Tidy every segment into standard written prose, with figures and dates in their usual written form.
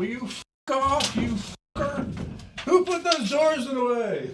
Will you f*** off, you f***er? Who put those doors in the way?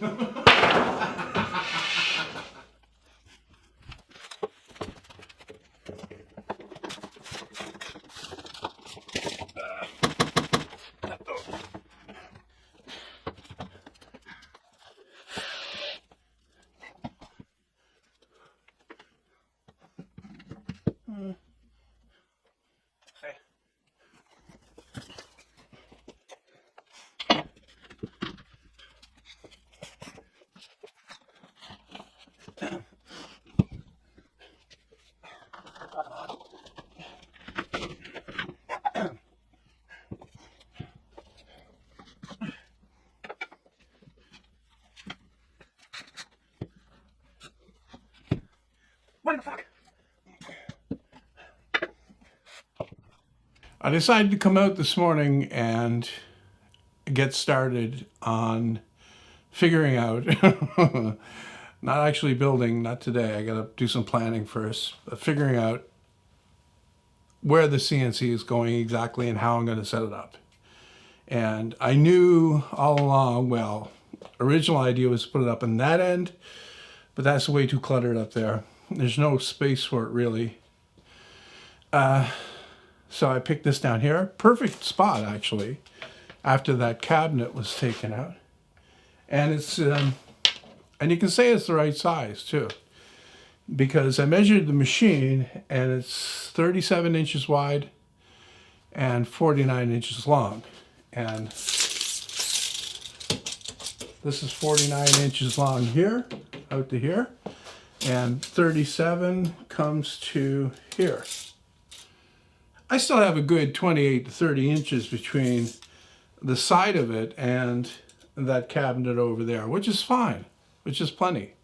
What the fuck? I decided to come out this morning and get started on figuring out, not actually building, not today, I gotta do some planning first, but figuring out where the CNC is going exactly and how I'm gonna set it up. And I knew all along, well, original idea was to put it up on that end, but that's way too cluttered up there. There's no space for it really. So I picked this down here. Perfect spot actually, after that cabinet was taken out. And it's, and you can say it's the right size too, because I measured the machine and it's 37 inches wide and 49 inches long. And this is 49 inches long here, out to here, and 37 comes to here. I still have a good 28 to 30 inches between the side of it and that cabinet over there, which is fine, which is plenty.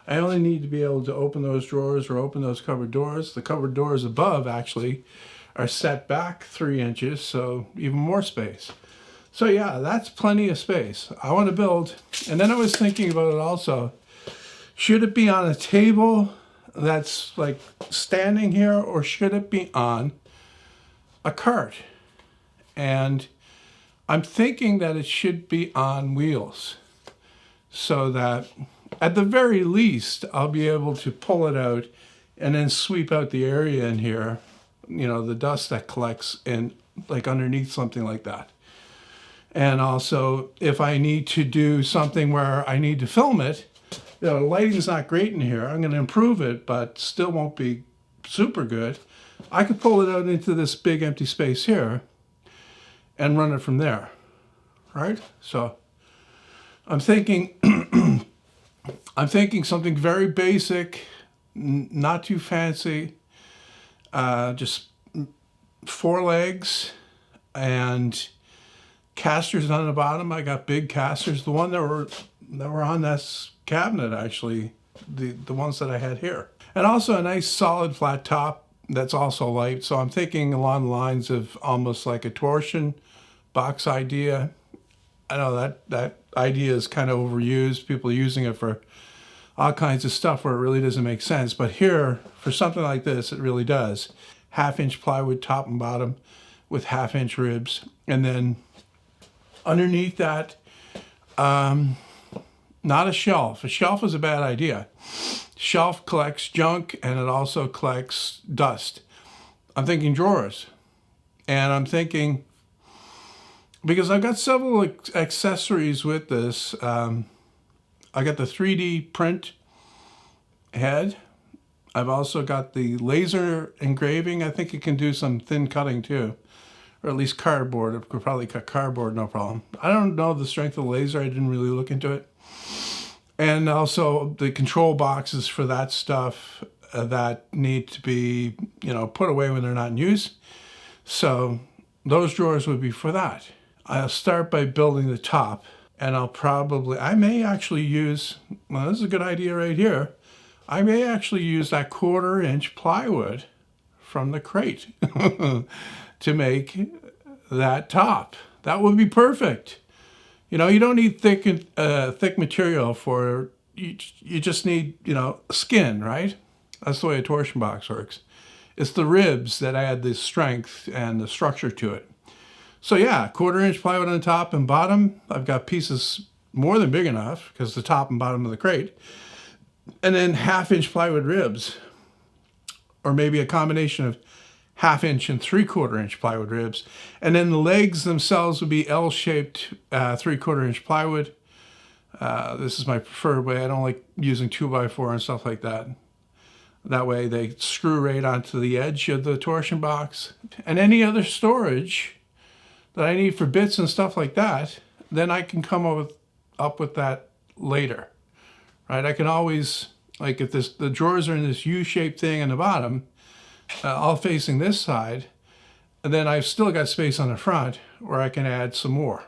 I only need to be able to open those drawers or open those cupboard doors. The cupboard doors above actually are set back 3 inches, so even more space. So yeah, that's plenty of space. I want to build, and then I was thinking about it also, should it be on a table that's like standing here, or should it be on a cart? And I'm thinking that it should be on wheels, so that at the very least I'll be able to pull it out and then sweep out the area in here, you know, the dust that collects in like underneath something like that. And also if I need to do something where I need to film it, you know, the lighting's not great in here, I'm going to improve it, but still won't be super good. I could pull it out into this big empty space here and run it from there, right? So I'm thinking, I'm thinking something very basic, not too fancy, just 4 legs and casters on the bottom. I got big casters, the one that were on this cabinet actually, the ones that I had here, and also a nice solid flat top that's also light. So I'm thinking along the lines of almost like a torsion box idea. I know that idea is kind of overused. People are using it for all kinds of stuff where it really doesn't make sense. But here, for something like this, it really does. 1/2-inch plywood top and bottom with 1/2-inch ribs. And then underneath that, not a shelf. A shelf is a bad idea. Shelf collects junk and it also collects dust. I'm thinking drawers. And I'm thinking, because I've got several accessories with this. I got the 3D print head. I've also got the laser engraving. I think it can do some thin cutting too, or at least cardboard. It could probably cut cardboard, no problem. I don't know the strength of the laser. I didn't really look into it. And also the control boxes for that stuff that need to be, you know, put away when they're not in use. So those drawers would be for that. I'll start by building the top, and I may actually use, well, this is a good idea right here. I may actually use that 1/4-inch plywood from the crate to make that top. That would be perfect. You know, you don't need thick material for, you just need, you know, skin, right? That's the way a torsion box works. It's the ribs that add the strength and the structure to it. So yeah, 1/4" plywood on the top and bottom. I've got pieces more than big enough because the top and bottom of the crate. And then 1/2" plywood ribs, or maybe a combination of 1/2" and 3/4" plywood ribs. And then the legs themselves would be L-shaped 3/4" plywood. This is my preferred way. I don't like using 2x4 and stuff like that. That way they screw right onto the edge of the torsion box. And any other storage that I need for bits and stuff like that, then I can come up with that later, right? I can always, like if the drawers are in this U-shaped thing on the bottom, all facing this side, and then I've still got space on the front where I can add some more.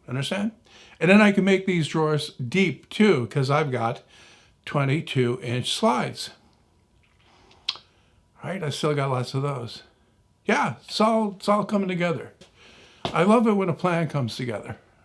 Understand? And then I can make these drawers deep too, because I've got 22-inch slides. Right? I still got lots of those. Yeah, it's all coming together. I love it when a plan comes together.